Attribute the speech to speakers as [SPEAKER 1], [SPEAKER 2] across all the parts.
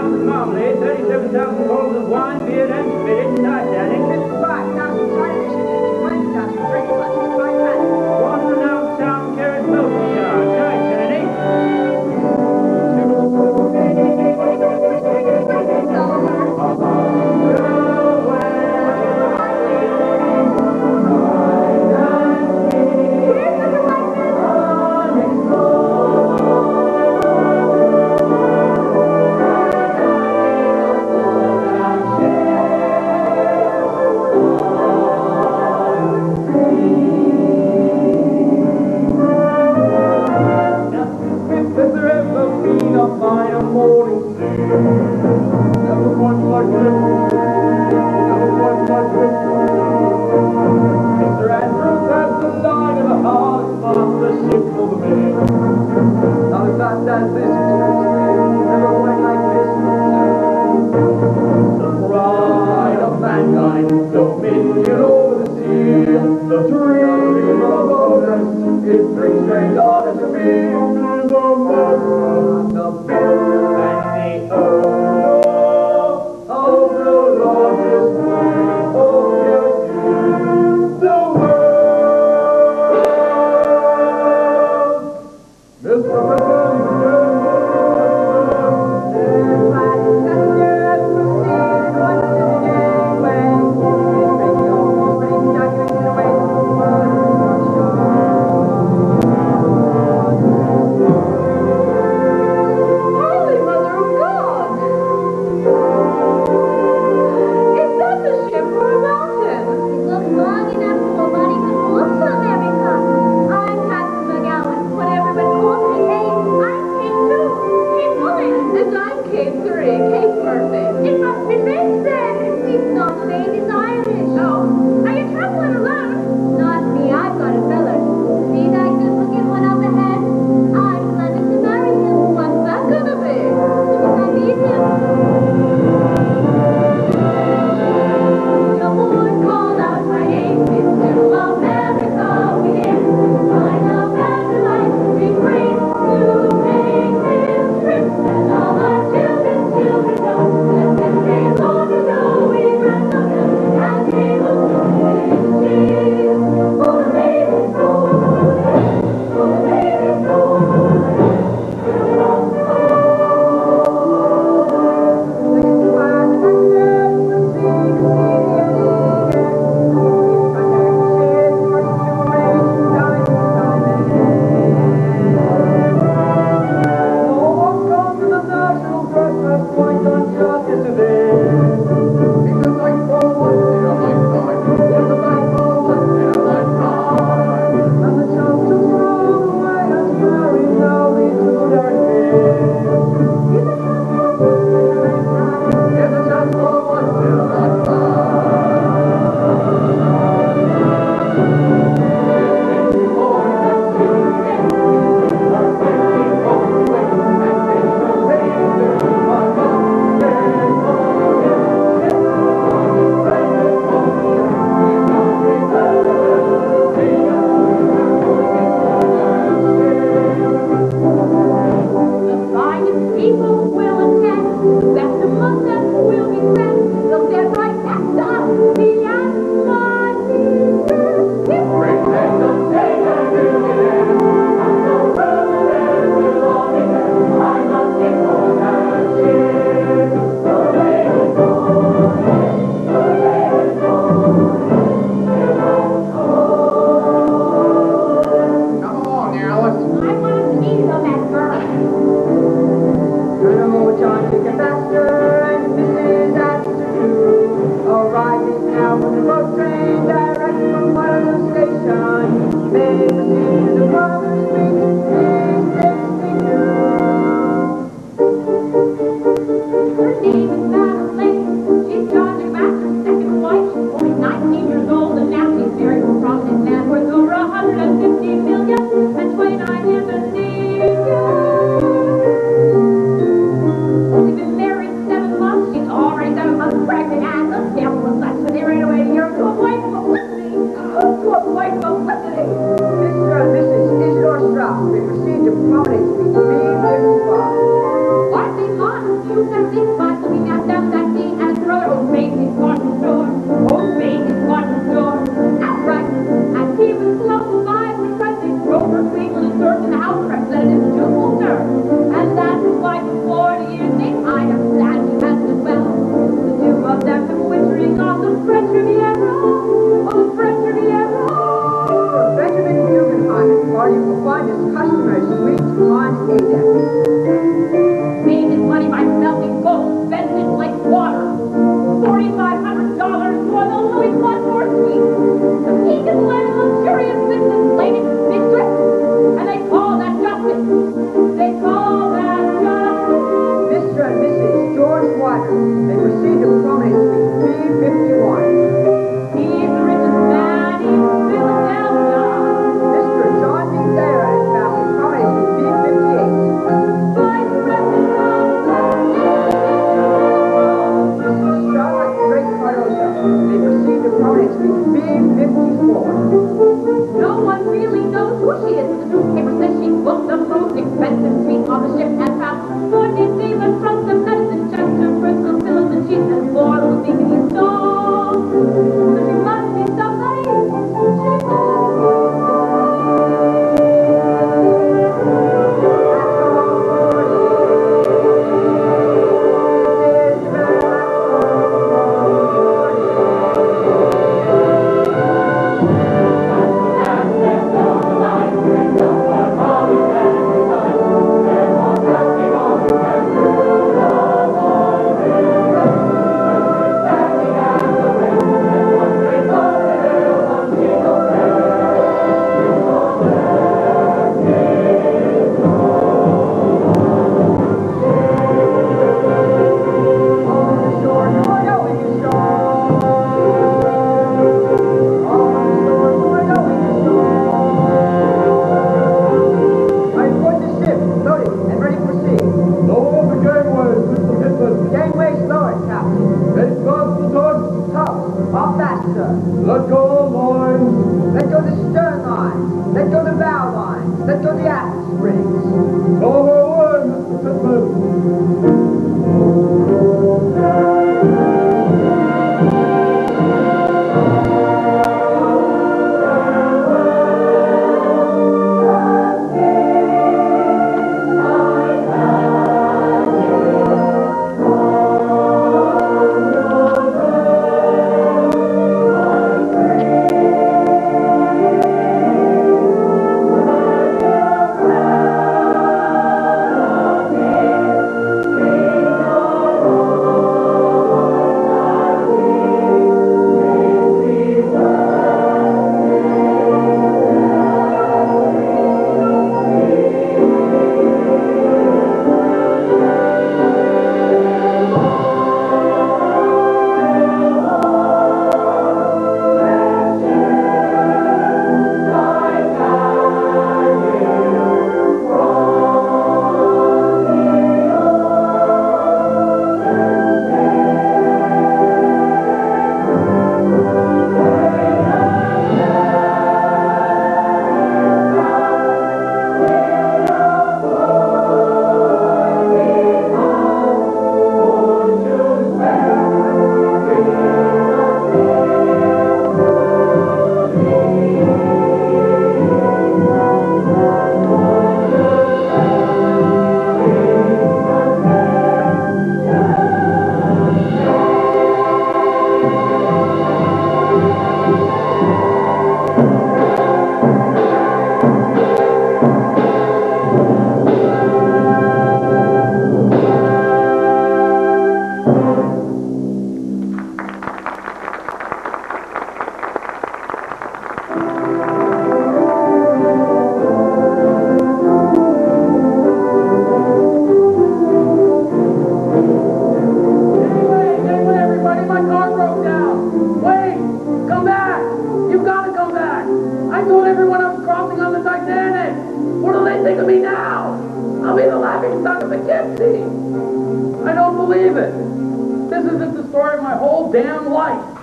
[SPEAKER 1] pounds of marmalade, 37,000 bottles of wine, beer, and spirits, Titanic.
[SPEAKER 2] Right, now, Chinese initiative, mind us, pretty much, right, man.
[SPEAKER 1] One renowned sound carried motor car, Titanic.
[SPEAKER 2] Carline's A-deck.
[SPEAKER 3] Made his money by melting gold, spent it like water. $4,500 for the Louis Vuitton suite. The peak and led a luxurious business lady mistress. And they call that justice. They call that justice.
[SPEAKER 2] Mr. and Mrs. George Wilder. They proceed to prominence suite B51.
[SPEAKER 3] He's the richest man in Philadelphia.
[SPEAKER 2] Mr. John D. Thayer and his family prominence suite B58.
[SPEAKER 3] Vice President of
[SPEAKER 2] Mrs. Charlotte Drake Cardoza. They proceed to prominence suite B54.
[SPEAKER 3] No one really knows who she is. The newspaper says she booked the most expensive suite on the ship and found 40 seamen from the medicine chest to crystal pillars and sheets and bottles even installed. So she must be somebody. She must be.
[SPEAKER 1] Let go the lines.
[SPEAKER 2] Let go the stern line. Let go the bow line. Let go the aft springs.
[SPEAKER 1] Over away, Mr. Pittman. Titanic! What do they think of me now? I'll be the laughing stock of the Gypsy! I don't believe it. This isn't the story of my whole damn life.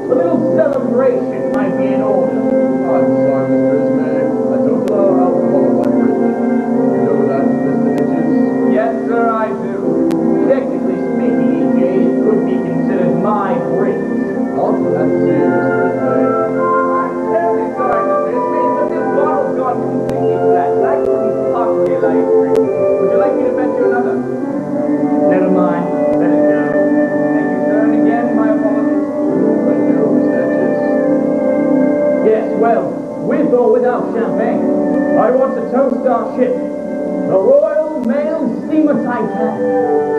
[SPEAKER 1] A little celebration might be in order.
[SPEAKER 4] I'm sorry, Mr. Ismay. I don't allow alcohol on my bridge. You know that, Mr. Ditches?
[SPEAKER 1] Yes, sir, I do. Technically speaking, EJ, it could be considered my bridge.
[SPEAKER 4] Not that serious, Mr. Ismay.
[SPEAKER 1] I'm terribly sorry, Mr. Ismay, but this bottle's gone completely flat. I couldn't possibly allow you to drink it. Would you like me to bet you another? Never mind. Let it go. Thank you, sir, and again, my apologies.
[SPEAKER 4] Thank you, Mr. Ditches.
[SPEAKER 1] Yes, well, with or without champagne, I want to toast our ship, the Royal Mail Steamer Titanic.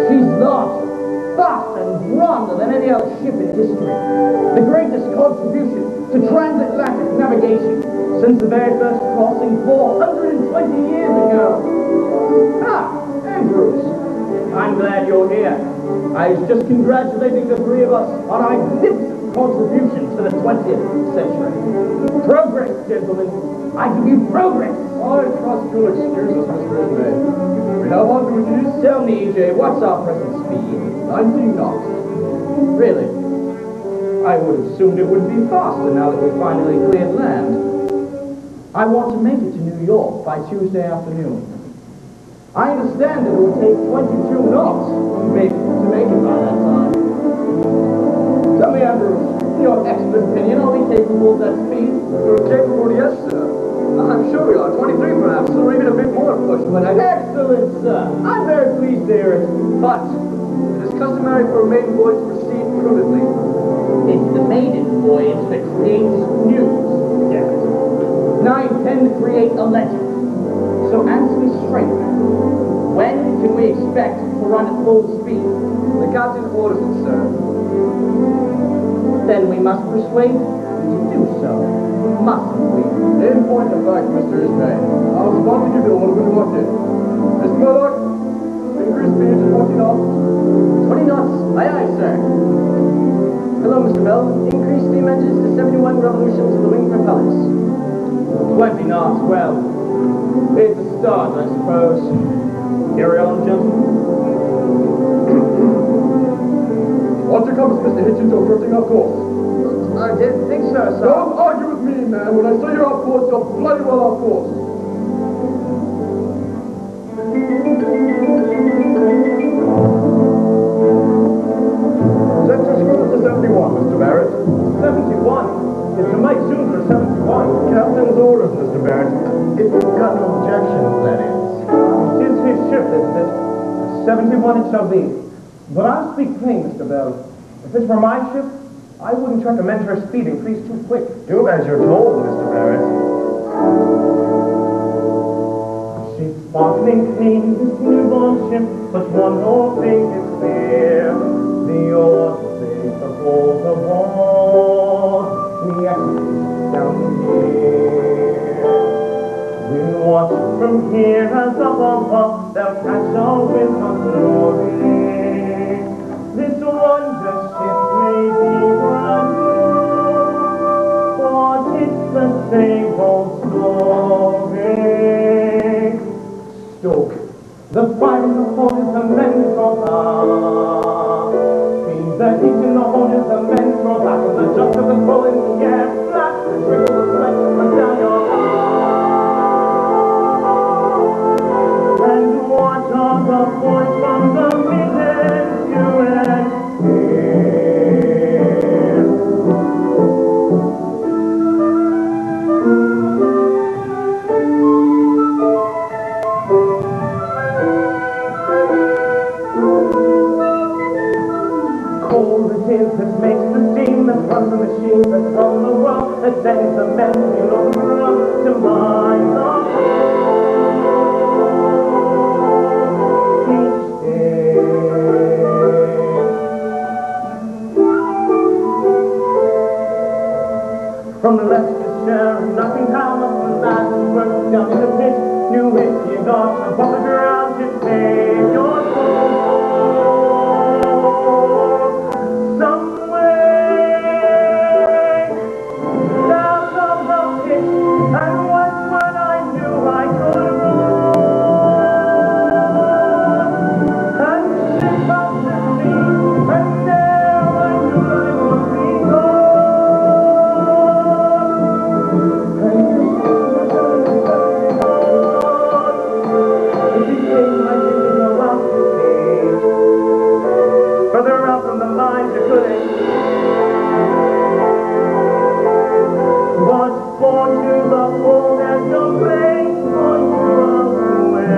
[SPEAKER 1] She's larger, faster, and grander than any other ship in history. The greatest contribution to transatlantic navigation since the very first crossing 420 years ago. Andrews, I'm glad you're here. I was just congratulating the three of us on our magnificent contribution to the 20th century. Progress, gentlemen. I give you progress.
[SPEAKER 4] I trust you'll excuse us, Mr. Ismay. We have on duties
[SPEAKER 1] Tell me, EJ, what's our present speed?
[SPEAKER 4] 19 knots.
[SPEAKER 1] Really? I would have assumed it would be faster now that we've finally cleared land. I want to make it to New York by Tuesday afternoon. I understand that it would take 22 knots, maybe, to make it by that time. Tell me, Andrews, in your expert opinion, are we capable of that speed?
[SPEAKER 4] We're capable, yes, sir. I'm sure we are. 23 perhaps, or even a bit more push, but
[SPEAKER 1] Excellent, sir. I'm very pleased to hear it.
[SPEAKER 4] But it is customary for a maiden voyage to proceed prudently.
[SPEAKER 1] It's the maiden voyage that creates news. Yes. Now I intend to create a legend. So answer me straight. When can we expect to run at full speed?
[SPEAKER 4] The captain orders it, sir.
[SPEAKER 1] Then we must persuade you to do so, mustn't we?
[SPEAKER 4] In point of fact, Mr. Ismay, I was about to give you all a good watch in. Mr. Murdoch, increase speed to 40 knots.
[SPEAKER 1] 20 knots. Aye, aye, sir.
[SPEAKER 2] Hello, Mr. Bell. Increase steam engines to 71 revolutions of the wing propellers.
[SPEAKER 1] 20 knots. Well, it's a start, I suppose. Carry on, gentlemen.
[SPEAKER 4] What's your compass, Mr. Hitchens, or drifting off course?
[SPEAKER 2] I didn't think so, sir.
[SPEAKER 4] Don't argue with me, man. When I say you're off course, you're bloody well off course. Set your screws to 71, Mr. Barrett.
[SPEAKER 1] 71. It's a Mike Soon for 71.
[SPEAKER 4] Captain's orders, Mr. Barrett. If you've got no objections, that is.
[SPEAKER 1] It is his ship, isn't it? 71 it shall be. But I'll speak plain, Mr. Bell. If it's for my ship, I wouldn't recommend her speed increase too quick.
[SPEAKER 4] Do as you're told, Mr. Barrett.
[SPEAKER 1] She's sparkling clean, this newborn ship, but one more thing is clear. The oars say the boat aboard, the exit down here. We'll watch from here as up above, they'll catch our wind of glory. This wonder ship may be brand new, but it's the same old story. Stoke, the fire in the hold is the men draw back. Feed the heat in the hold is the men draw back. With the jump of the roll in the air, flash and trickle the sweat run down your back. And what are the boys from the Midlands you and cold it is that makes the steam that runs the machine that from the world that sends the men below the ground to mine the each day. From Leicestershire and Nottingham up the land, work down in the pit, New Italy got above the ground to save your soul. Some way out of the pit, and once when I knew I could roll, and ship out to sea, and there I knew I would be gone. home there's no place for you elsewhere.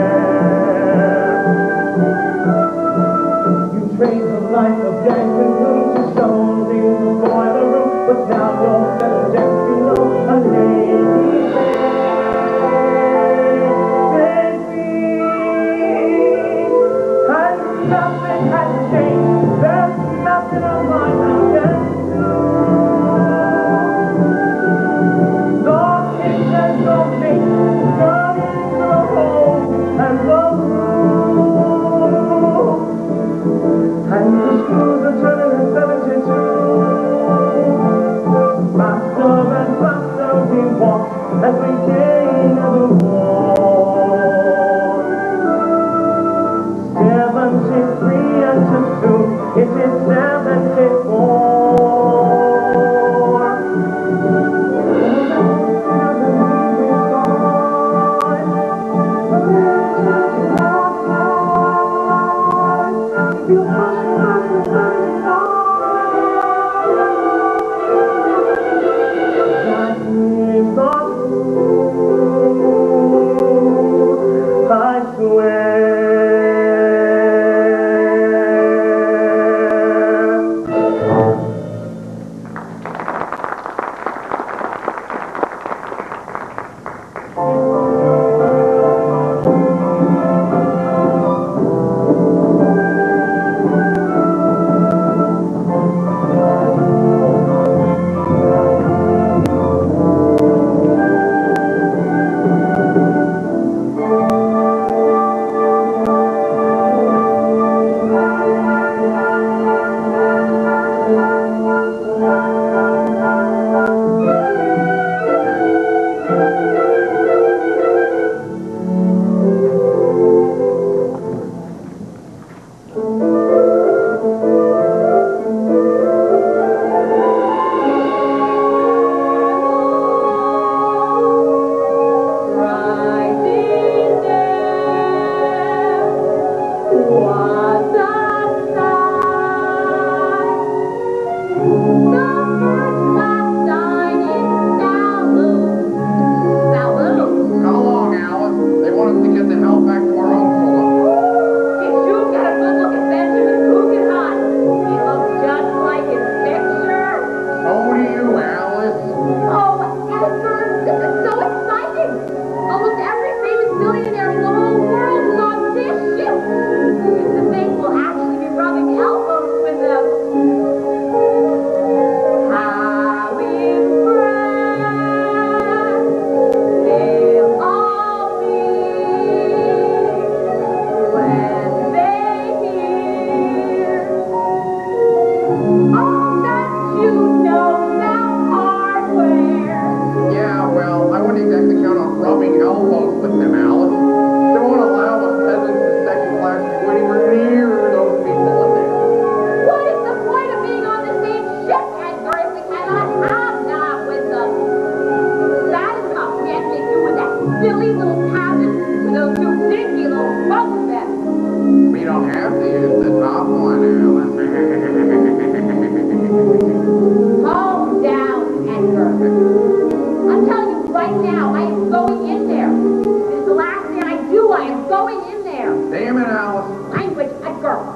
[SPEAKER 1] You trained the life of Jack and Boone to shows in the boiler room, but now you're settled just below a lady and nothing has changed. There's nothing on my mind can do. Don't kick and don't make, come into the home and the room. And the screws are turning at 72. Faster and faster we walk as we gain the wall. 73 and too soon, it is 74. I swear.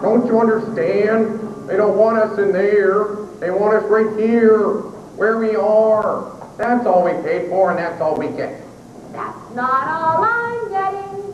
[SPEAKER 4] Don't you understand? They don't want us in there. They want us right here, where we are. That's all we paid for, and that's all we get.
[SPEAKER 3] That's not all I'm getting.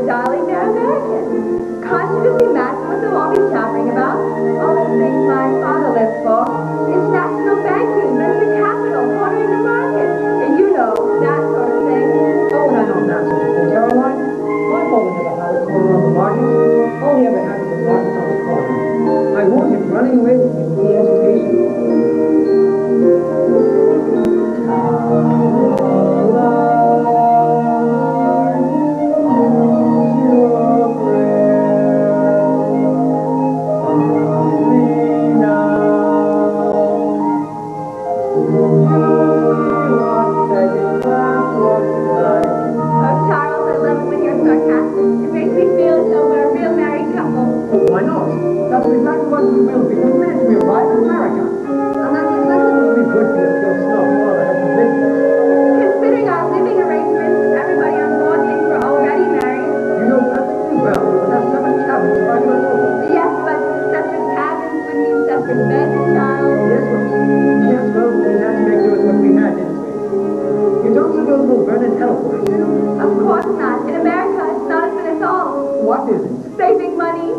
[SPEAKER 2] Darling, they're American. Can't you just imagine?
[SPEAKER 3] Charles, I love it when you're sarcastic. It makes me feel as though we're a real married couple.
[SPEAKER 2] Why not? That's exactly what we will be the minute we arrive in America. And then the second will be good for you if your snob father has some business.
[SPEAKER 3] Considering our living arrangements, everybody on board thinks we're already married.
[SPEAKER 2] You know perfectly well we will have 7 cabins right on over.
[SPEAKER 3] Yes, but separate cabins would mean separate beds, Charles.
[SPEAKER 2] Yes, well, we had to make do with what we had, didn't we? You don't suppose we'll burn in hell for it, do you?
[SPEAKER 3] Of course not. In America, it's not as good at all.
[SPEAKER 2] What is it?
[SPEAKER 3] Saving money.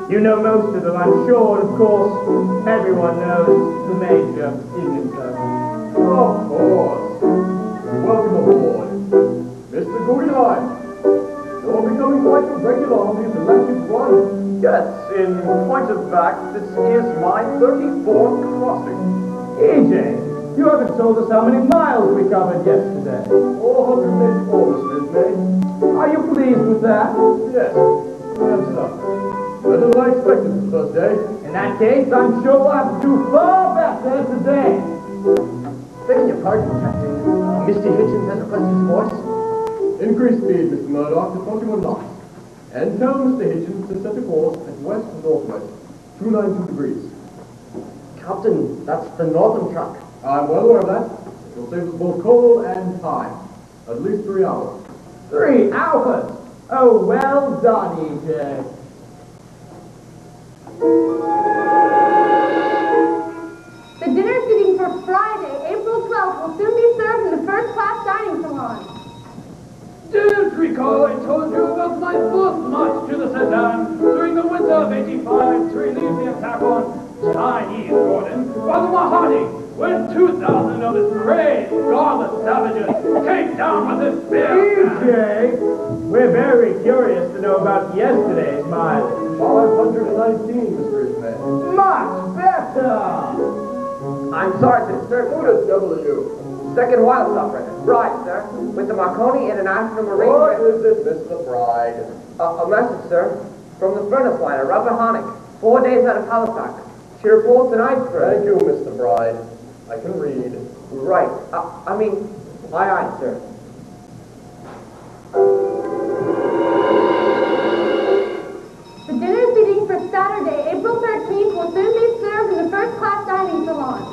[SPEAKER 1] You know most of them, I'm sure, and of course, everyone knows the Major, isn't it, sir?
[SPEAKER 5] Of course. Welcome aboard, Mr. Carlisle. You're becoming quite a regular on these
[SPEAKER 2] Yes, in point of fact, this is my 34th crossing. EJ, you haven't told us how many miles we covered yesterday.
[SPEAKER 5] 484, Mr. Ismay.
[SPEAKER 2] Are you pleased with that?
[SPEAKER 5] Yes, well done. Better than I expected for the first day.
[SPEAKER 2] In that case, I'm sure we'll have to do far better today.
[SPEAKER 6] Begging your pardon, Captain. Mr. Hitchens has requested his voice.
[SPEAKER 5] Increase speed, Mr. Murdoch, to 41 knots. And tell Mr. Hitchens to set a course at west-northwest, 292 degrees.
[SPEAKER 6] Captain, that's the northern track.
[SPEAKER 5] I'm well aware of that. It will save us both coal and time. At least 3 hours.
[SPEAKER 2] 3 hours? Oh, well done, EJ.
[SPEAKER 3] The dinner seating for Friday, April 12th, will soon be served in the first-class dining salon.
[SPEAKER 7] Don't recall I told you about my fourth march to the Sudan during the winter of '85 to relieve the attack on Chinese Jordan, while the Mahdi, when 2,000 of his crazed, godless savages came down with his spears.
[SPEAKER 2] EJ, we're very curious to know about yesterday's mileage.
[SPEAKER 5] 519, Mr. Ismay.
[SPEAKER 2] Much better!
[SPEAKER 6] I'm sorry to disturb
[SPEAKER 5] Who
[SPEAKER 6] you.
[SPEAKER 5] the devil are you?
[SPEAKER 6] Second wild suffrage. Bride, sir. With the Marconi International Marine.
[SPEAKER 5] What is it, Mr. Bride?
[SPEAKER 6] A message, sir. From the furnace liner, Rappahannock. 4 days out of Halifax. She reports an iceberg.
[SPEAKER 5] Thank you, Mr. Bride. I can read.
[SPEAKER 6] Right. I mean, aye, sir.
[SPEAKER 3] The dinner seating for Saturday, April 13th, will soon be served in the first-class dining salon.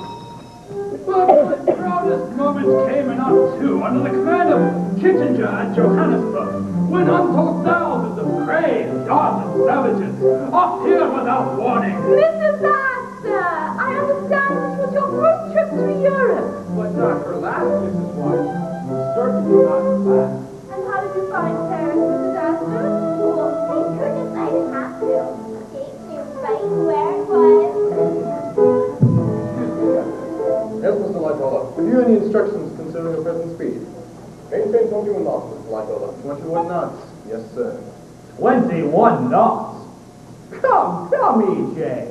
[SPEAKER 7] But the proudest moment came in Act 2 under the command of Kittinger at Johannesburg, when untold thousands of crazed, godless savages appeared without warning.
[SPEAKER 3] Mrs. Astor, I understand this was your first trip to Europe.
[SPEAKER 2] But not her last, Mrs. White. Certainly not her last.
[SPEAKER 3] And how did you find Paris, Mrs. Astor?
[SPEAKER 8] Well, I couldn't I didn't have to. It knew right where it was.
[SPEAKER 5] Yes, Mr. Lightoller. Have you any instructions concerning your present speed? Maintain 21 knots, Mr. Lightoller. 21 knots? Yes, sir.
[SPEAKER 2] 21 knots? Come, EJ.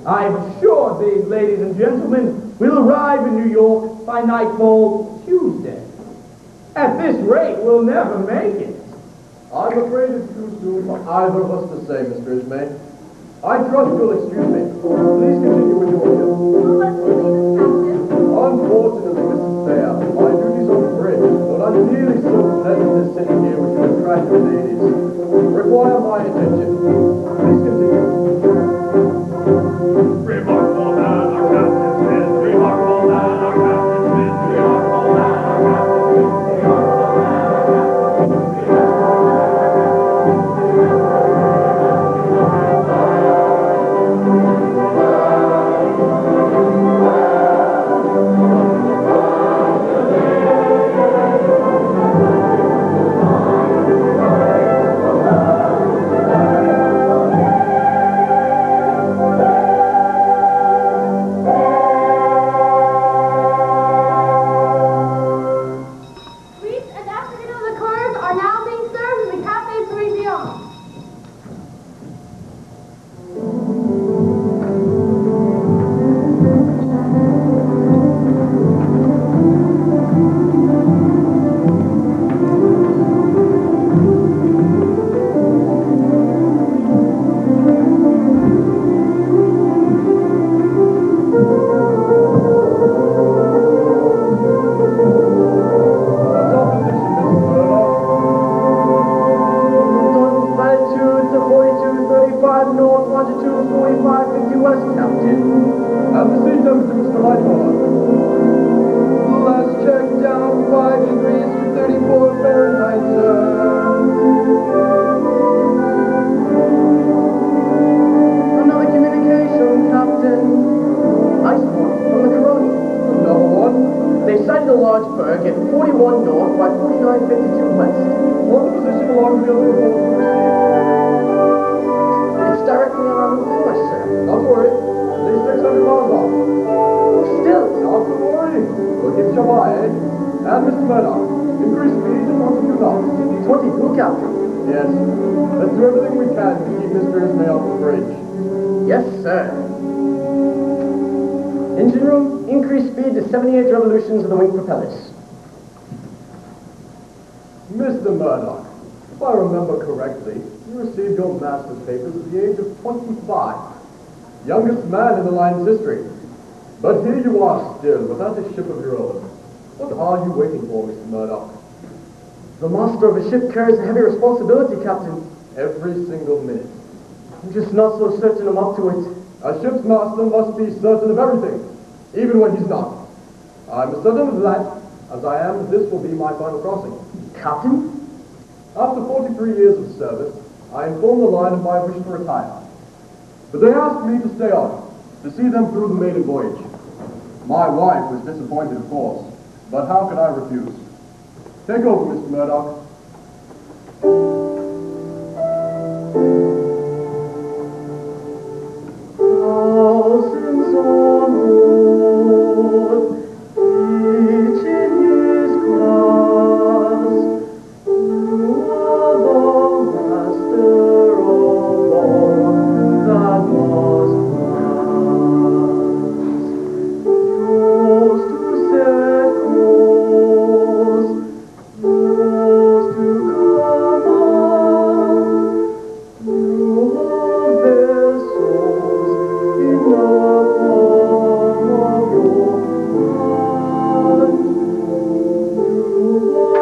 [SPEAKER 2] I'm sure these ladies and gentlemen will arrive in New York by nightfall Tuesday. At this rate, we'll never make it.
[SPEAKER 5] I'm afraid it's too soon for either of us to say, Mr. Ismay. I trust you'll excuse me. Please continue with your meal.
[SPEAKER 3] Who must we leave, Captain?
[SPEAKER 5] Unfortunately, Mrs. Thayer, my duties on the bridge, but I'm nearly so pleasant as sitting here with you attractive ladies, require my attention. Please continue.
[SPEAKER 7] Remarkable man, our Captain Smith. Remarkable man, our Captain Smith. Remarkable man, our Captain Smith. Remarkable man, our Captain Smith.
[SPEAKER 3] Sweets and afternoon liqueurs are now being served in the Café Parisian.
[SPEAKER 5] What's our position, Mrs. Murdoch?
[SPEAKER 6] Latitude to 42:35 north, longitude 45:50 west, Captain.
[SPEAKER 5] And the sea temperature, Mr. Lightoller?
[SPEAKER 6] Last check down 5 degrees to 34 Fahrenheit, sir. Another communication, Captain. Ice one from the Caroni.
[SPEAKER 5] Another one?
[SPEAKER 6] They sighted a large berg at 41 north by 49:52 west.
[SPEAKER 5] What's the position along the other report we received?
[SPEAKER 6] It's directly on our new course, sir.
[SPEAKER 5] Not to worry. At least 600 miles off.
[SPEAKER 6] Still,
[SPEAKER 5] Not to worry. We'll keep your eye, eh? And Mr. Murdoch, increase speed to 22 knots.
[SPEAKER 6] 22, Captain.
[SPEAKER 5] Yes. Let's do everything everything we can to keep Mr. Ismay off the bridge.
[SPEAKER 6] Yes, sir. Engine room, increase speed to 78 revolutions of the wing propellers.
[SPEAKER 5] Mr. Murdoch, if I remember correctly, you received your master's papers at the age of 25. Youngest man in the line's history. But here you are still, without a ship of your own. What are you waiting for, Mr. Murdoch?
[SPEAKER 6] The master of a ship carries a heavy responsibility, Captain.
[SPEAKER 5] Every single minute.
[SPEAKER 6] I'm just not so certain I'm up to it.
[SPEAKER 5] A ship's master must be certain of everything, even when he's not. I'm as certain of that as I am that this will be my final crossing.
[SPEAKER 6] Captain?
[SPEAKER 5] After 43 years of service, I informed the line of my wish to retire. But they asked me to stay on, to see them through the maiden voyage. My wife was disappointed, of course, but how could I refuse? Take over, Mr. Murdoch.
[SPEAKER 1] Thousands on board, each in his class. You are the master of all that must pass. Yours to set course, yours to command. You hold vessels in the palm of your hand.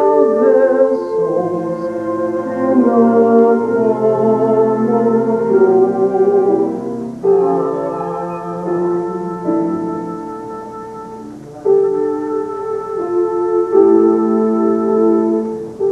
[SPEAKER 1] You hold vessels in the palm of your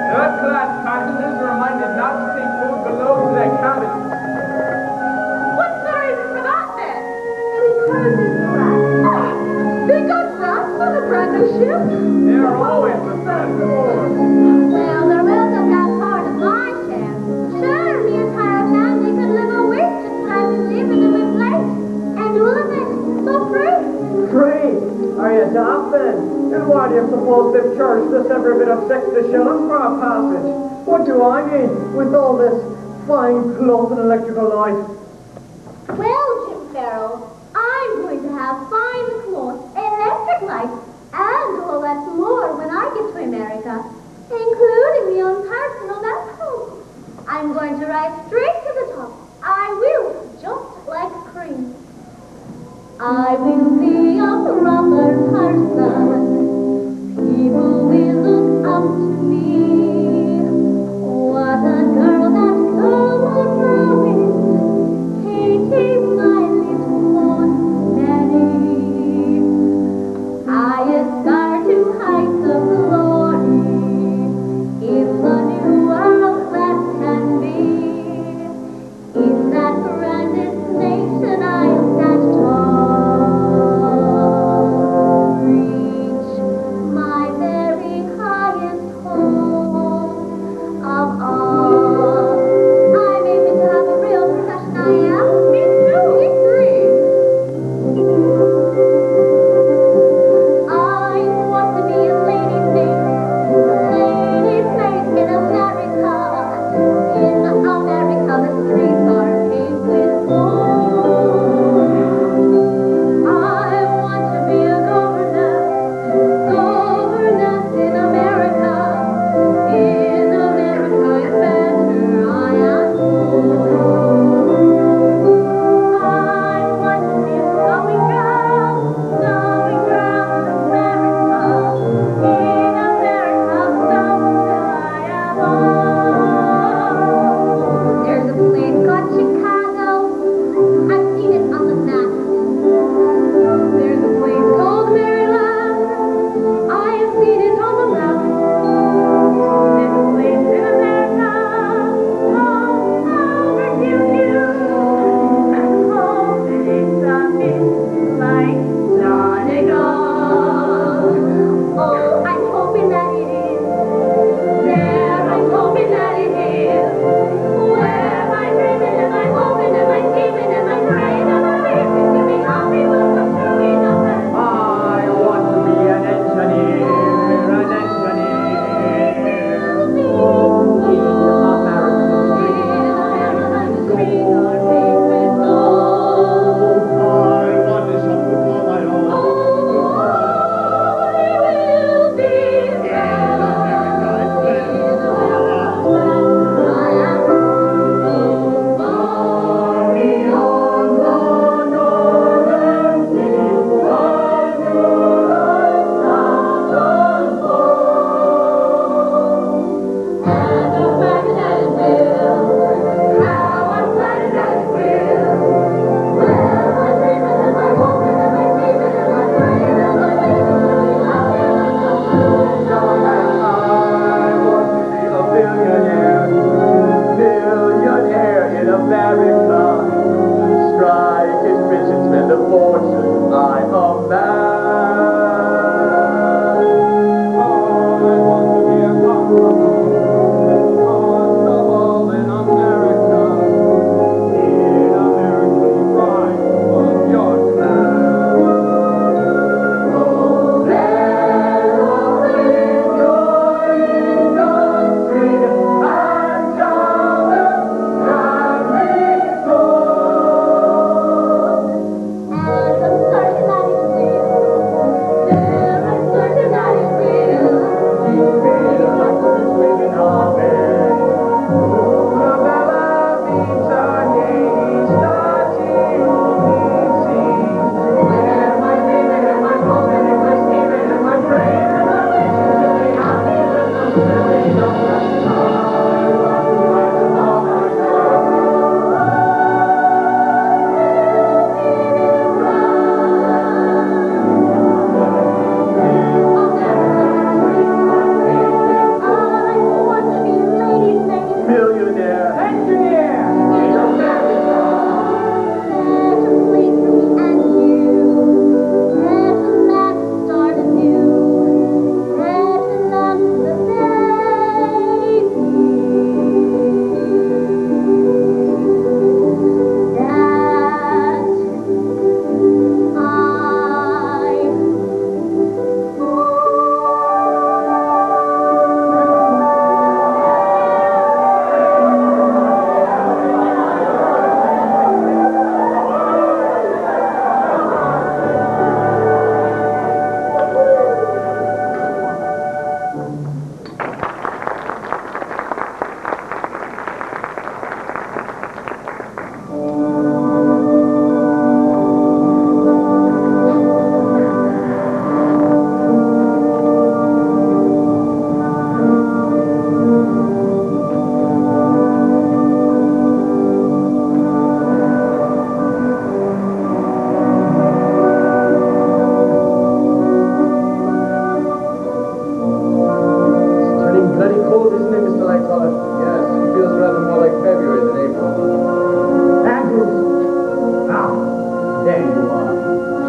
[SPEAKER 2] Third-class passengers are reminded not to take food below to their cabins.
[SPEAKER 3] What's the reason for that, then? Because it's rats. Ah, they got rats on a brand new ship?
[SPEAKER 2] They're always the third floor.
[SPEAKER 3] Well, there isn't that part of my ship. Sure, the entire family could live a week just time in leaving them in place. And all of it for free.
[SPEAKER 1] Free? Are you daft then? And why do you suppose they've charged us every bit of 60 shillings for a passage? What do I need with all this fine cloth and electrical light?
[SPEAKER 3] Well, Jim Farrell, I'm going to have fine clothes, electric light, and all that more when I get to America, including my own personal medical. I'm going to ride straight to the top. I will, just like cream. I will be a proper person. People will look up to me. What a girl that girl would know it. Katie, my little one, Mary. I aspire to heights of glory in the new world that can be. In that grandest nation I'll stand tall. Reach my very highest home.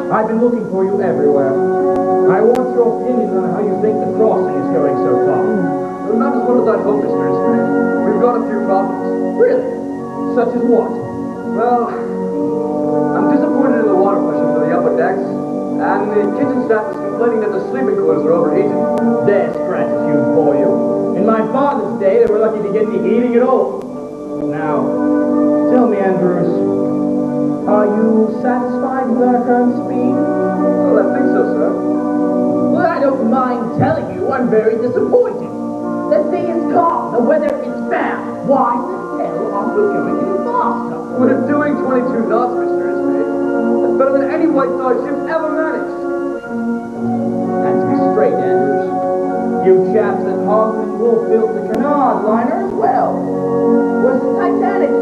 [SPEAKER 2] I've been looking for you everywhere. I want your opinion on how you think the crossing is going so far.
[SPEAKER 5] Well, not as well as I'd hoped, Mr. Ismay. We've got a few problems.
[SPEAKER 2] Really? Such as what?
[SPEAKER 5] Well, I'm disappointed in the water pressure for the upper decks, and the kitchen staff is complaining that the sleeping quarters are overheated.
[SPEAKER 2] There's gratitude for you. In my father's day, they were lucky to get any heating at all. Now, tell me, Andrews, are you satisfied with our current speed?
[SPEAKER 5] Well, I think so, sir.
[SPEAKER 2] Well, I don't mind telling you I'm very disappointed. The sea is calm, the weather is fair. Why the hell aren't we doing any faster?
[SPEAKER 5] We're doing 22 knots, Mr. Ismay. That's better than any white-side ship ever managed.
[SPEAKER 2] Let's be straight, Andrews. You chaps at Hogman Wolf built the Canard liner as well. Was the Titanic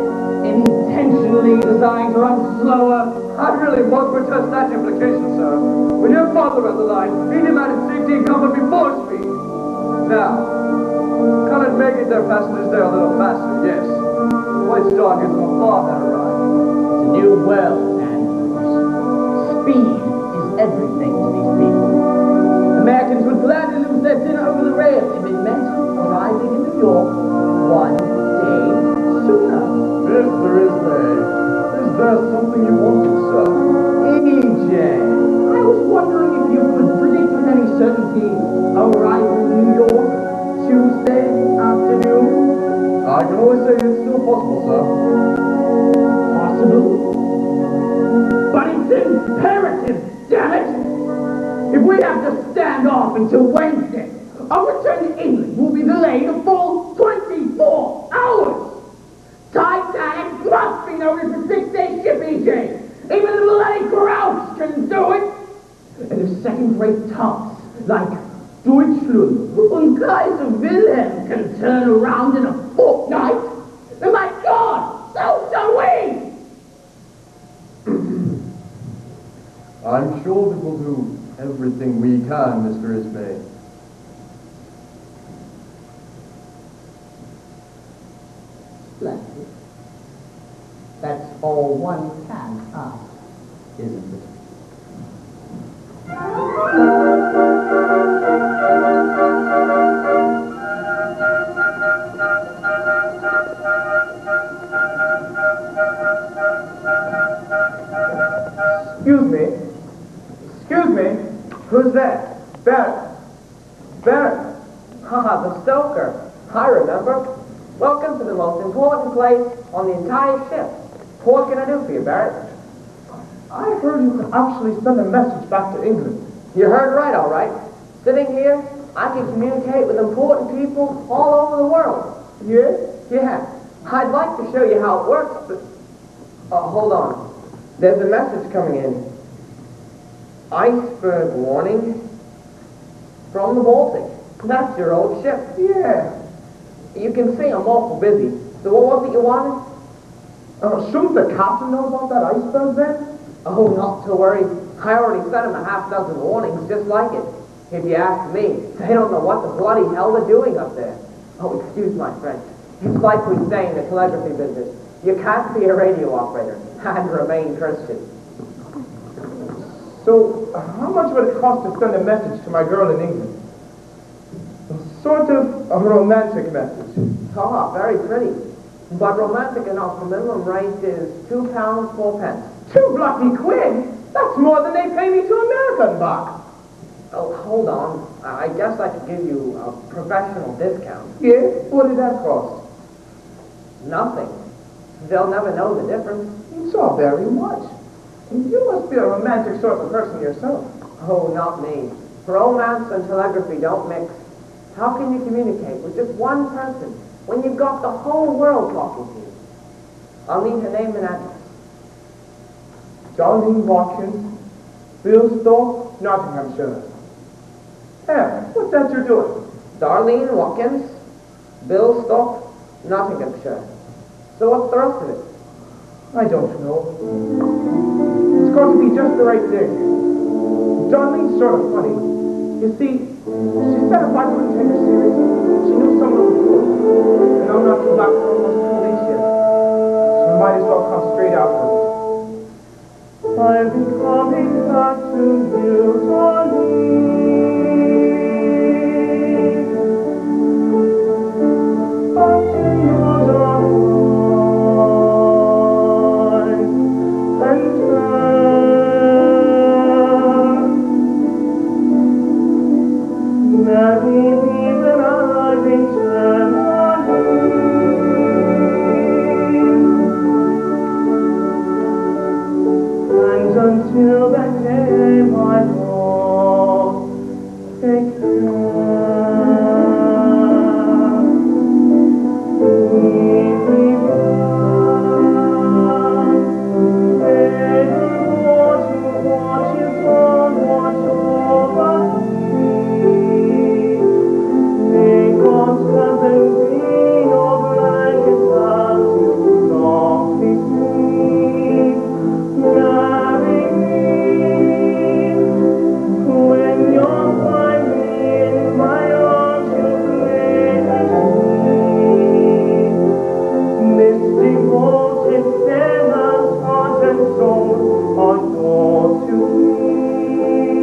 [SPEAKER 2] intentionally designed to run slower?
[SPEAKER 5] I really must protest that implication, sir. When your father ran the line, he demanded safety and comfort before speed. Now, can it make it their passengers there a little faster? Yes. White Star gives them a far better ride.
[SPEAKER 2] It's a new world, Andrews. Speed is everything to these people. Americans would gladly lose their dinner over the rail if it meant arriving in New York one day sooner.
[SPEAKER 5] Mr. Ismay, is there something you wanted, sir?
[SPEAKER 2] EJ, I was wondering if you could predict with any certainty arrival in New York Tuesday afternoon.
[SPEAKER 5] I can always say it's still possible, sir.
[SPEAKER 2] Possible? But it's imperative, damn it! If we have to stand off until Wednesday, our return to England will be delayed a full 24 hours! Titanic must be noted as a 6-day ship, EJ! Even the Millennium Grouch can do it! And if second-rate tops like Deutschland and Kaiser Wilhelm can turn around in a fortnight, then my God, so shall we!
[SPEAKER 5] I'm sure that we'll do everything we can, Mr. Ismay.
[SPEAKER 2] Splendid. That's all one can ask, isn't it?
[SPEAKER 6] Excuse me. Excuse me. Who's that? Barrett. Barrett. Haha, the stoker. I remember. Welcome to the most important place on the entire ship. What can I do for you, Barrett?
[SPEAKER 1] I heard you could actually send a message back to England.
[SPEAKER 6] You heard right, all right. Sitting here, I can communicate with important people all over the world.
[SPEAKER 1] Yeah?
[SPEAKER 6] Yeah. I'd like to show you how it works, but... hold on. There's a message coming in. Iceberg warning from the Baltic. That's your old ship.
[SPEAKER 1] Yeah.
[SPEAKER 6] You can see I'm awful busy. So what was it you wanted?
[SPEAKER 1] Shouldn't the captain know about that iceberg then?
[SPEAKER 6] Oh, not to worry. I already sent him a half-dozen warnings just like it. If you ask me, they don't know what the bloody hell they're doing up there. Oh, excuse my French. It's like we say in the telegraphy business. You can't be a radio operator and remain Christian.
[SPEAKER 1] So, how much would it cost to send a message to my girl in England? Sort of a romantic message.
[SPEAKER 6] Ah, very pretty. But romantic enough, the minimum rate is £2, 4 pence.
[SPEAKER 1] £2 That's more than they pay me to American buck.
[SPEAKER 6] Oh, hold on. I guess I could give you a professional discount.
[SPEAKER 1] Yeah? What did that cost?
[SPEAKER 6] Nothing. They'll never know the difference.
[SPEAKER 1] It's all very much. You must be a romantic sort of person yourself.
[SPEAKER 6] Oh, not me. Romance and telegraphy don't mix. How can you communicate with just one person when you've got the whole world talking to you? I'll need her name and address.
[SPEAKER 1] Darlene Watkins, Billsthorpe, Nottinghamshire. Hey, what's that you're doing?
[SPEAKER 6] Darlene Watkins, Billsthorpe, Nottinghamshire. So what's the rest of it?
[SPEAKER 1] I don't know. It's going to be just the right thing. Darlene's sort of funny. You see, she said if I couldn't take her serious, she knew someone who could. And I'm not too back for almost 2 weeks yet. So I might as well come straight after. I'll be coming back to you, darling. But yours are mine, and marry me when I return and until that day, my love, take care. Leave me back, able to watch you from watch over me. Take on seventeen or blankets as you softly sleep. Marry me when you're finally in my arms. You play with me. This devoted sinner's heart and soul are yours to keep.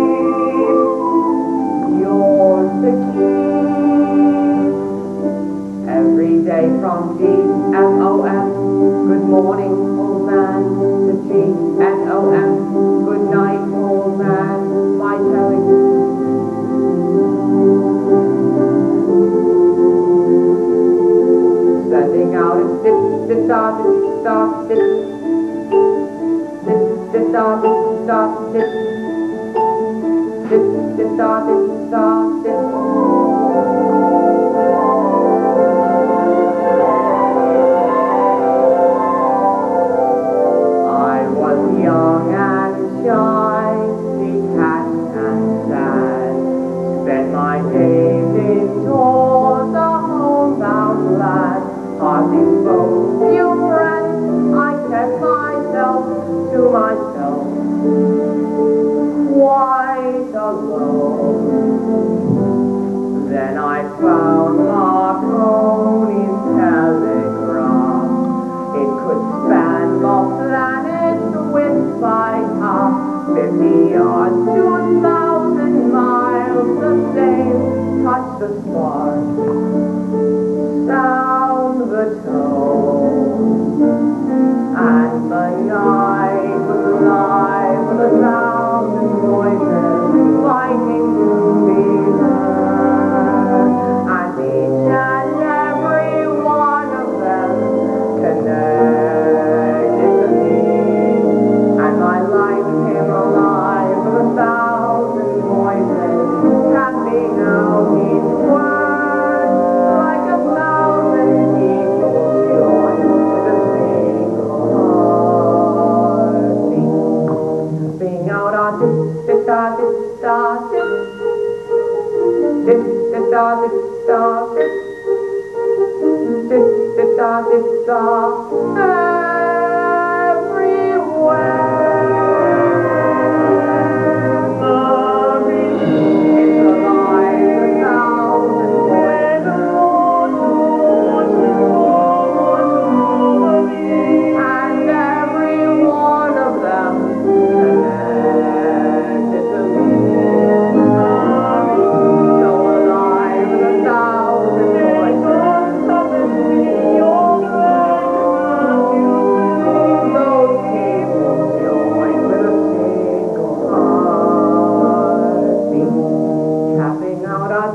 [SPEAKER 1] Yours the key.
[SPEAKER 6] Every day from D-M-O-M, good morning, old man, to G-N-O-M, good night, old man, my telling. Sending out a I was young and shy, detached and sad, spent my days indoors, a homebound lad, hardly spoke few friends, I kept myself to myself, quite alone. Then I found Marconi's telegraph. It could span the planet's width by half, 50 yards to 1,000 miles. The same touch the spark, sound the tone, and the night was alive with 1,000 voices fighting to be heard, and each and every one of them connected to me, and my life came alive with 1,000 voices tapping out each word like 1,000 people joined with a single heartbeat. Being out on and every one of them connected to me. So alive with 1,000 voices. Those people joined with a single heartbeat, tapping out our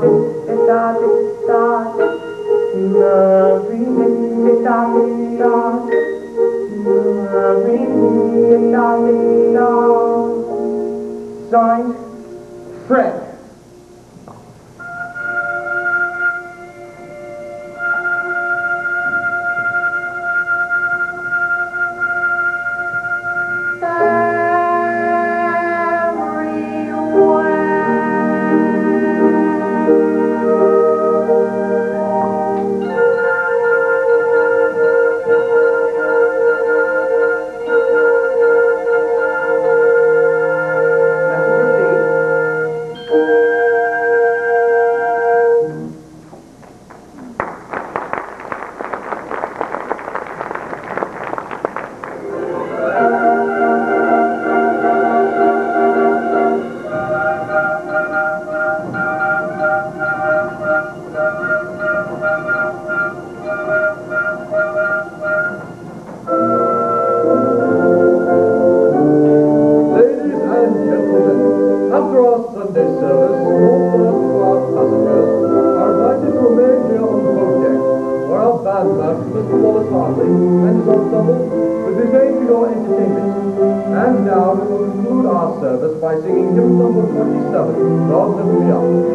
[SPEAKER 2] Signed, Fred.
[SPEAKER 6] Message received.
[SPEAKER 5] And now we will conclude our service by singing hymn number 27, God Lift Me Up.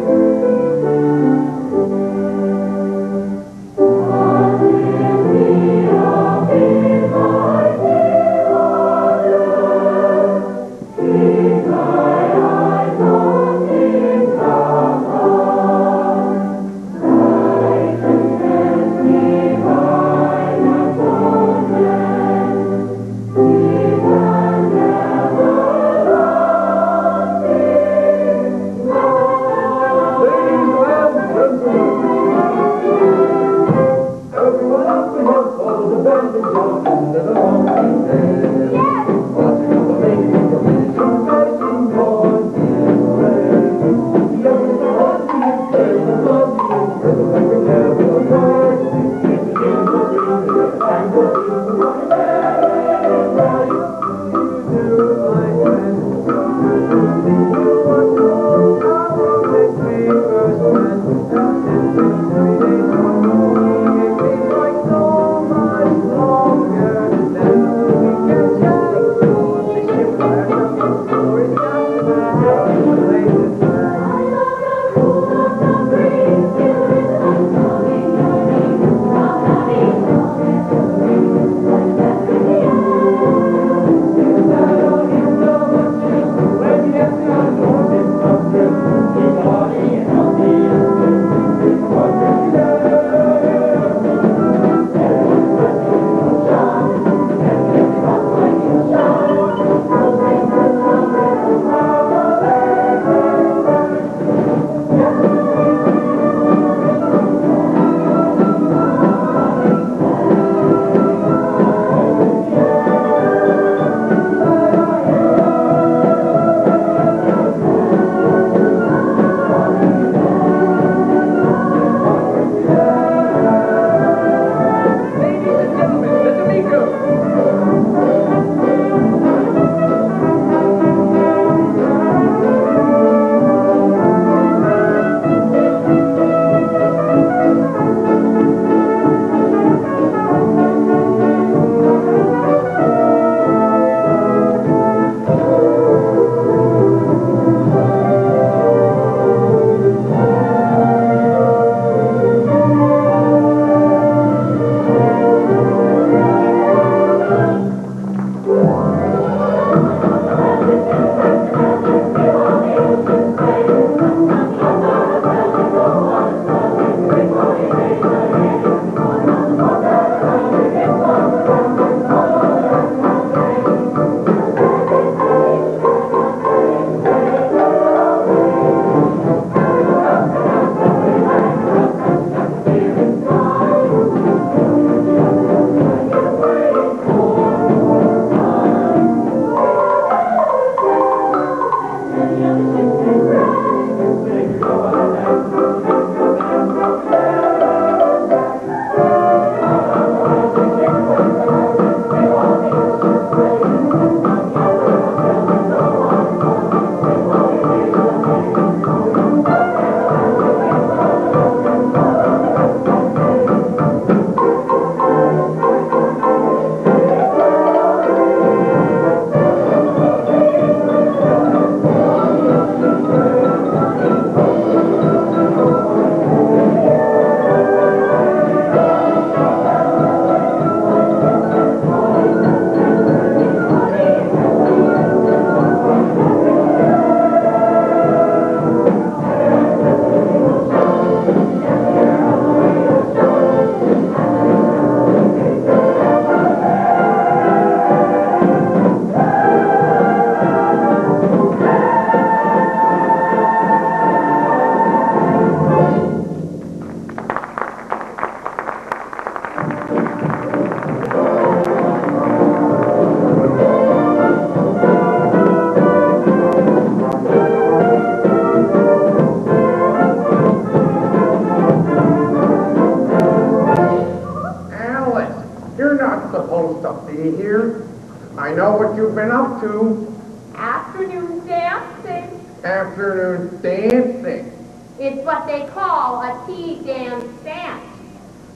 [SPEAKER 4] I know what you've been up to.
[SPEAKER 3] Afternoon dancing.
[SPEAKER 4] Afternoon dancing.
[SPEAKER 3] It's what they call a tea dance dance.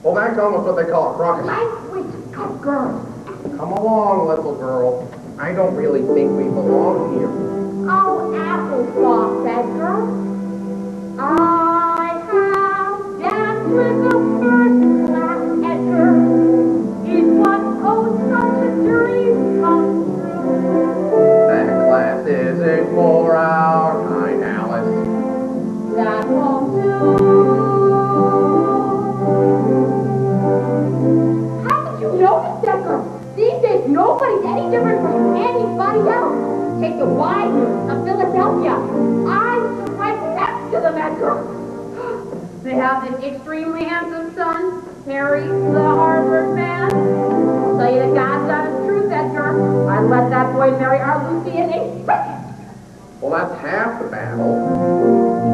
[SPEAKER 4] Well, that's almost what they call a crocodile.
[SPEAKER 3] Language, good girl.
[SPEAKER 4] Come along, little girl. I don't really think we belong here.
[SPEAKER 3] Oh, applesauce, Edgar. I have danced with the first class, Edgar. It was oh such a dream come true.
[SPEAKER 4] That class isn't for our kind, Alice.
[SPEAKER 3] That won't do. Haven't you noticed, Edgar? These days nobody's any different from anybody else. Take the Wideners of Philadelphia. I'm right next to them, Edgar. They have this extremely handsome son, Harry, the Harvard man. I'll tell you the God's honest truth, Edgar. I'd let that boy marry our Lucy in a second.
[SPEAKER 4] Well, that's half the battle.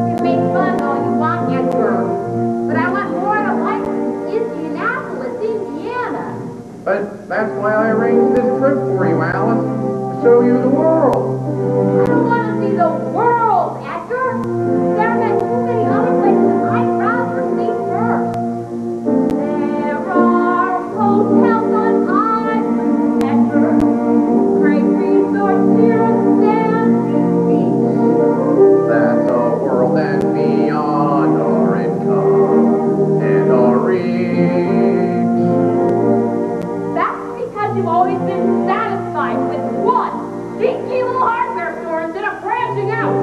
[SPEAKER 3] You can make fun all you want, Edgar. But I want more to like Indianapolis, Indiana.
[SPEAKER 4] But that's why I arranged this trip for you, Alice. To show you the world.
[SPEAKER 3] I don't want to see the world, Edgar. There are too many other places I'd rather see first. There are hotels on islands, Edgar. Great resorts near a sandy beach.
[SPEAKER 4] That's a world that's beyond our income and our reach.
[SPEAKER 3] That's because you've always been satisfied with one dinky little hardware store instead of branching out.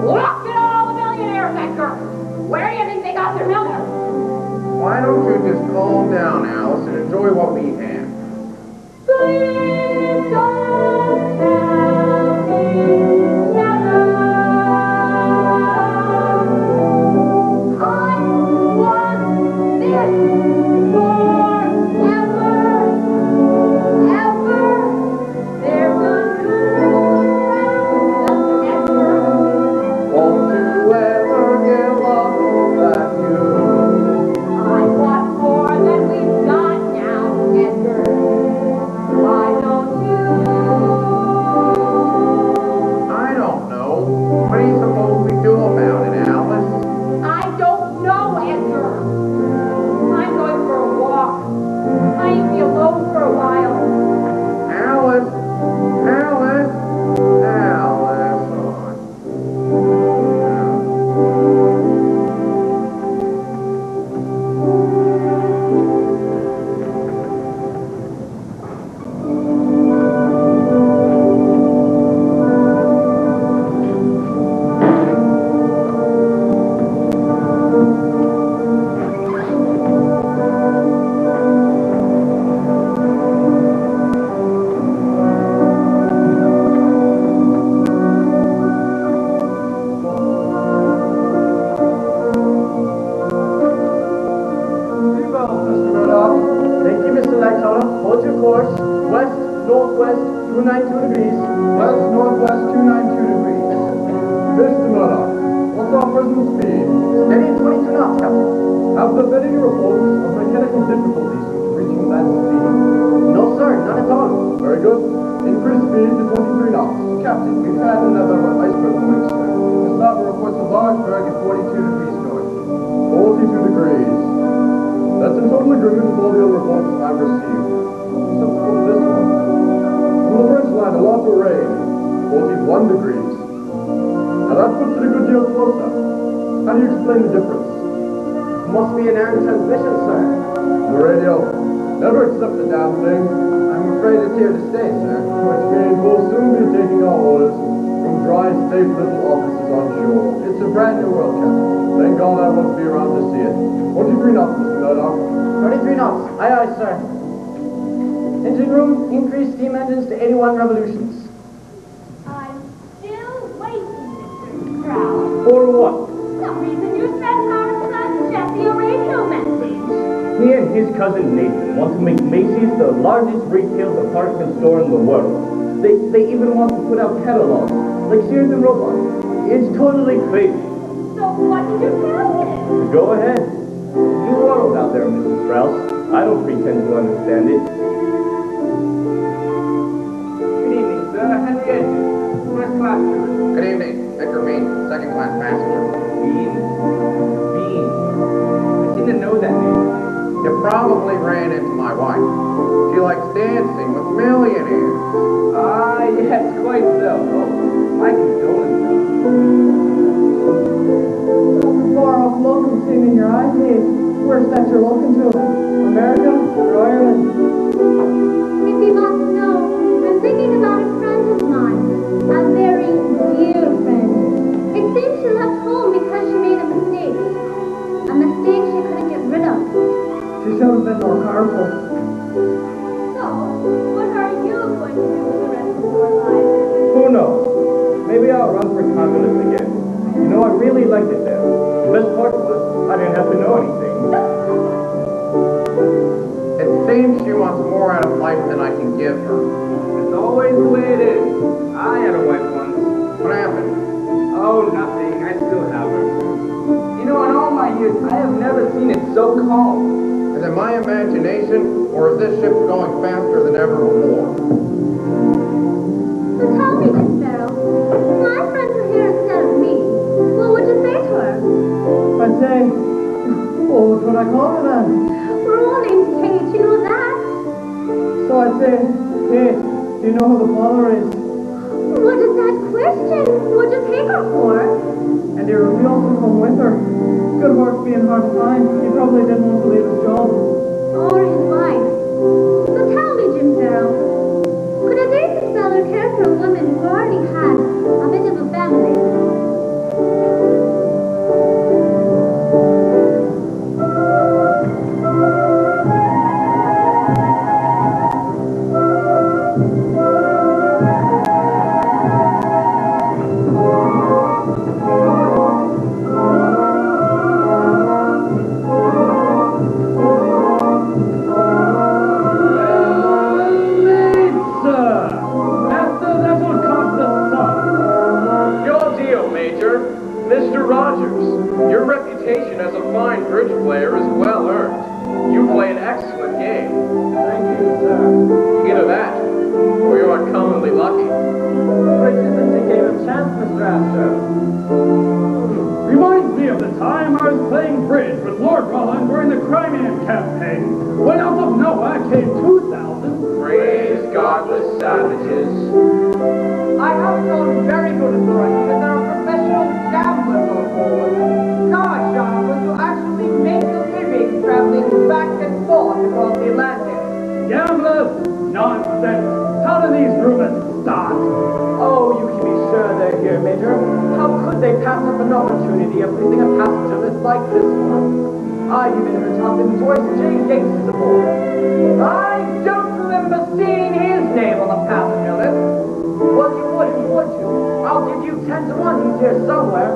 [SPEAKER 3] Look at all the millionaires, Edgar. Where do you think they got their millions?
[SPEAKER 4] Why don't you just calm down, Alice, and enjoy what we have?
[SPEAKER 3] Please don't tell me never. I want this forever, ever. There's a new Edgar.
[SPEAKER 4] Won't you ever give up that view?
[SPEAKER 3] I want more than we've got now, Edgar. Why don't you?
[SPEAKER 4] I don't know. What are you supposed to do about it, Alice?
[SPEAKER 3] I don't know, Edgar. I'm going for a walk. I need to be alone for a while.
[SPEAKER 4] Alice! Alice! Alice!
[SPEAKER 5] Seatbelt, Mr. Murdoch.
[SPEAKER 2] Thank you, Mr. Lightoller. Hold your course. West, northwest, 292 degrees.
[SPEAKER 5] West northwest 292 degrees. Mr. Murdoch, what's our present speed?
[SPEAKER 2] Steady at 22 knots, Captain.
[SPEAKER 5] Have there been any reports of mechanical difficulties reaching that speed?
[SPEAKER 2] No, sir, none at all.
[SPEAKER 5] Very good. Increase speed to 23 knots.
[SPEAKER 2] Captain, we've had another iceberg moving, sir.
[SPEAKER 5] This harbor reports a large berg at 42 degrees north. 42 degrees. That's in total agreement with all the other reports I've received. Except for this one. From the French line, a lot of rain. 41 degrees. Now that puts it a good deal closer. How do you explain the difference?
[SPEAKER 2] Must be an error in transmission, sir.
[SPEAKER 5] The radio. Never accept the damn thing.
[SPEAKER 2] I'm afraid it's here to stay, sir.
[SPEAKER 5] Which means we'll soon be taking our orders from dry, safe little offices on shore.
[SPEAKER 2] It's a brand new world, Captain.
[SPEAKER 5] Thank God I won't be around to see it. 43 knots, Mr. Murdoch.
[SPEAKER 2] 33 knots. Aye, aye, sir. Engine room, increase steam engines to 81 revolutions.
[SPEAKER 8] I'm still waiting, Mr. Stroud.
[SPEAKER 2] For what?
[SPEAKER 8] Some reason you sent our son Jesse a radio message.
[SPEAKER 1] He and his cousin Nathan want to make Macy's the largest retail department store in the world. They even want to put out catalogs, like Sears and Roebuck. It's totally crazy.
[SPEAKER 8] So what did you tell him?
[SPEAKER 1] Go ahead. New world out there, Mrs. Strauss. I don't pretend to understand it.
[SPEAKER 2] Good evening, sir. Henry Edges, first class tourist.
[SPEAKER 4] Good evening. Victor Bean, second class passenger.
[SPEAKER 2] Bean. I seem to know that name.
[SPEAKER 4] You probably ran into my wife. She likes dancing with millionaires.
[SPEAKER 2] I My condolences.
[SPEAKER 1] Far-off locum sitting in your eye cave. Where's that you're looking to? America or Ireland?
[SPEAKER 3] If you must know, I'm thinking about a friend of mine. A very dear friend. It seems she left home because she made a mistake. A mistake she couldn't get rid of.
[SPEAKER 1] She should have been more careful.
[SPEAKER 3] So, what are you going to do with the rest of your life?
[SPEAKER 2] Who knows? Maybe I'll run for Congress again. You know, I really liked it there. The best part was I didn't have to know anything.
[SPEAKER 4] It seems she wants more out of life than I can give her.
[SPEAKER 2] It's always the way it is. I had a wife once.
[SPEAKER 4] What happened?
[SPEAKER 2] Oh, nothing. I still have her. You know, in all my years, I have never seen it so calm.
[SPEAKER 4] Is it my imagination, or is this ship going faster than ever before?
[SPEAKER 3] So tell me, Miss Sparrow, my friends are here instead of me. What would you say to her?
[SPEAKER 1] I'd say, well, what would I call her then?
[SPEAKER 3] We're all named Kate, you know that.
[SPEAKER 1] So I'd say, Kate, do you know who the Polar is?
[SPEAKER 3] What is that question? What'd you take her for?
[SPEAKER 1] And he refused to come with her. Good work being hard to find. He probably didn't want to leave his job.
[SPEAKER 3] Or his wife. So tell me, Jim Sparrow, could a decent feller care for a woman who already has a bit of a family?
[SPEAKER 4] Mr. Rogers, your reputation as a fine bridge player is well earned. You play an excellent game.
[SPEAKER 2] Thank you, sir.
[SPEAKER 4] Either that, or you are commonly lucky.
[SPEAKER 2] Bridge isn't a game of chance, Mr. Astro.
[SPEAKER 7] Reminds me of the time I was playing bridge with Lord Roland during the Crimean campaign, when out of nowhere came 2,000.
[SPEAKER 4] Praise godless savages.
[SPEAKER 6] I have it on very good authority that there are professional gamblers on board. Car sharpers who actually make a living traveling back and forth across the Atlantic.
[SPEAKER 7] Gamblers? Nonsense. How do these rumors start?
[SPEAKER 6] Oh, you can be sure they're here, Major. How could they pass up an opportunity of placing a passenger list like this one? I even heard Tompkins' voice J. Yates is aboard. I don't remember seeing his name on the passenger list. Well, you would if you would to. I'll give you 10 to 1 he's here somewhere.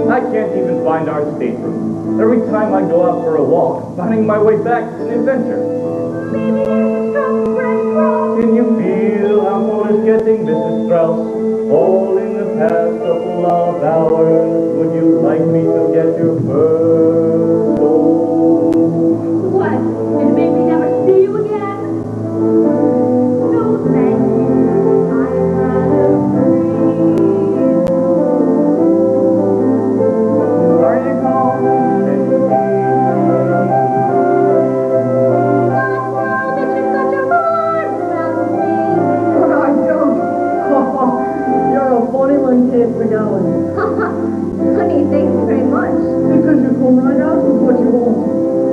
[SPEAKER 2] I can't even find our stateroom. Every time I go out for a walk, finding my way back is an adventure.
[SPEAKER 3] Maybe there's a strong breadcrumb.
[SPEAKER 2] Can you feel how cold it's getting, Mrs. Strauss? All in the past couple of hours, would you like me to get your first soul?
[SPEAKER 3] What? Did it make me never see you again? No, thank you.
[SPEAKER 6] Kate McGowan.
[SPEAKER 3] Honey, thanks very much.
[SPEAKER 6] Because you come right out with what you want.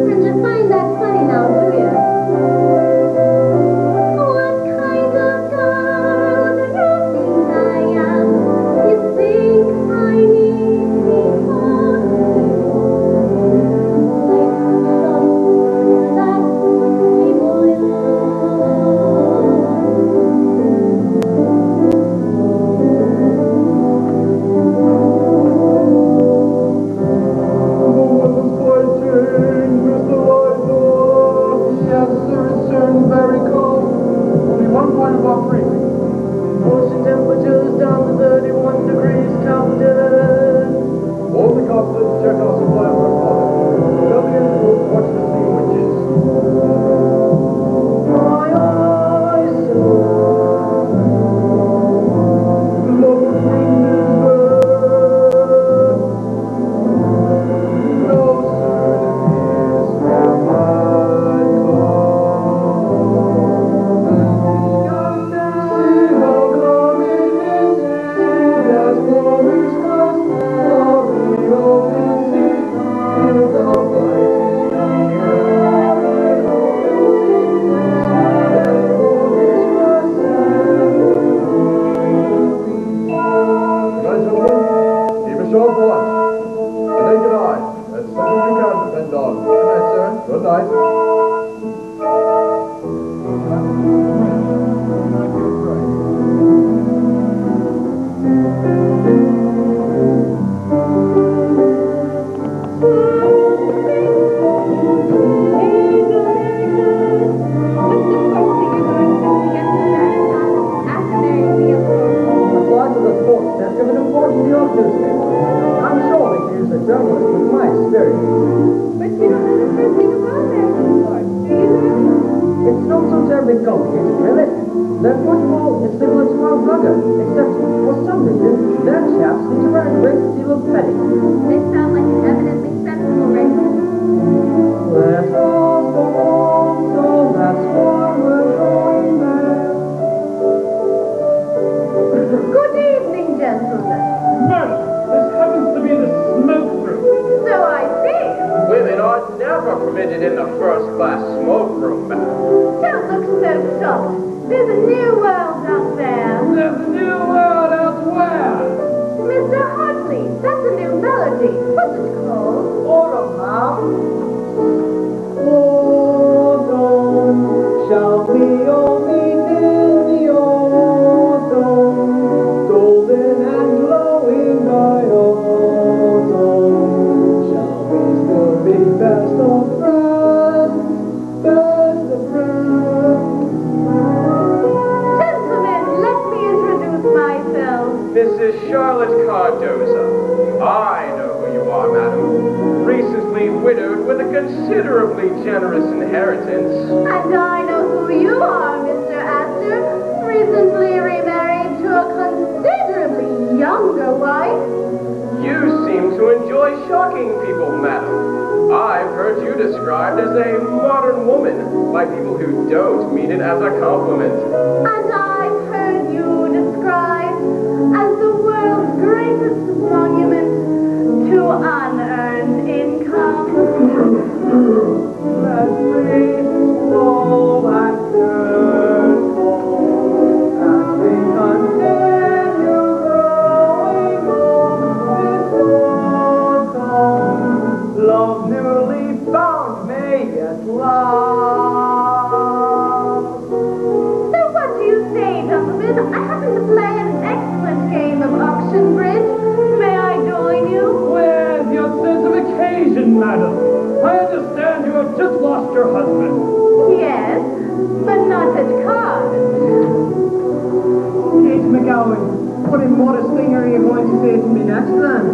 [SPEAKER 3] And you find that funny now, do you? What kind of girl do you think I am? You think I need that we boy
[SPEAKER 5] Yes, sir, it's turned very cold. Only 1.3.
[SPEAKER 6] Ocean temperatures down to 31 degrees, Captain.
[SPEAKER 5] All the captains check our supply of hot water. Tell the engine to watch the sea witches.
[SPEAKER 6] My eyes
[SPEAKER 5] The love of wind is there. Closer than this, my see how come it is, as promised us, love the open sea, and the fighting keep a sharp watch, a naked eye, and something you can depend on. Good night, sir. Good night.
[SPEAKER 6] Apply to the sports desk of an important New York newspaper. I'm sure they can use a journalist with my experience.
[SPEAKER 3] But you don't know the first thing about American sports, do you?
[SPEAKER 6] It's not so terribly complicated, really. Their football is similar to our rugger, except for some reason, their chaps seem to wear a great deal of padding.
[SPEAKER 3] They sound like an eminently sensible race.
[SPEAKER 6] Let us go on, so that's why we're going there.
[SPEAKER 3] Good evening, gentlemen.
[SPEAKER 7] Madam, this happens to be the smoke room.
[SPEAKER 3] So I see.
[SPEAKER 4] Women are never permitted in the first-class smoke room, madam.
[SPEAKER 3] Don't look so shocked. There's a new world out there.
[SPEAKER 7] There's a new world elsewhere.
[SPEAKER 3] Mr. Hartley, that's a new melody. What's it called?
[SPEAKER 6] Autumn, autumn, shall we all meet in the autumn? Golden and glowing by autumn, shall we still be best of friends, best of friends?
[SPEAKER 3] Gentlemen, let me introduce myself.
[SPEAKER 4] Mrs. Charlotte Cardoza. I know who you are, madam. Recently widowed with a considerably generous inheritance.
[SPEAKER 3] And I know who you are, Mr. Astor. Recently remarried to a considerably younger wife.
[SPEAKER 4] You seem to enjoy shocking people, madam. I've heard you described as a modern woman by people who don't mean it as a compliment.
[SPEAKER 3] And I've heard you described as the world's greatest monument to unearned income.
[SPEAKER 6] Let me slow and careful as we continue growing old this autumn. Love newly found may at last.
[SPEAKER 3] So what do you say, gentlemen? I happen to play an excellent game of auction bridge. May I join you?
[SPEAKER 7] Where's your sense of occasion, madam? I understand you have just lost your husband.
[SPEAKER 3] Yes, but not at cards.
[SPEAKER 6] Kate McGowan, what immodest thing are you going to say to me next then?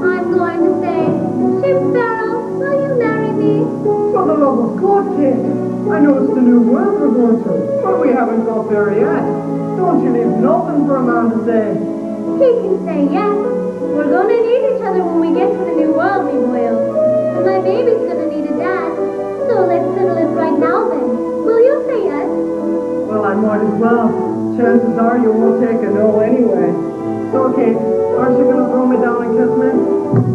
[SPEAKER 3] I'm going to say, Ship Sparrow, will you marry me?
[SPEAKER 6] For the love of God, Kate, I know it's the new world we're going to, but we haven't got there yet. Don't you leave nothing for a man to say.
[SPEAKER 3] He can say yes. We're going to need each other when we get to the new world, me boys. And my baby's going to need a dad. So let's settle it right now then. Will you say yes?
[SPEAKER 6] Well, I might as well.
[SPEAKER 1] Chances are you won't take a no anyway. So, Kate, aren't you gonna throw me down and kiss me?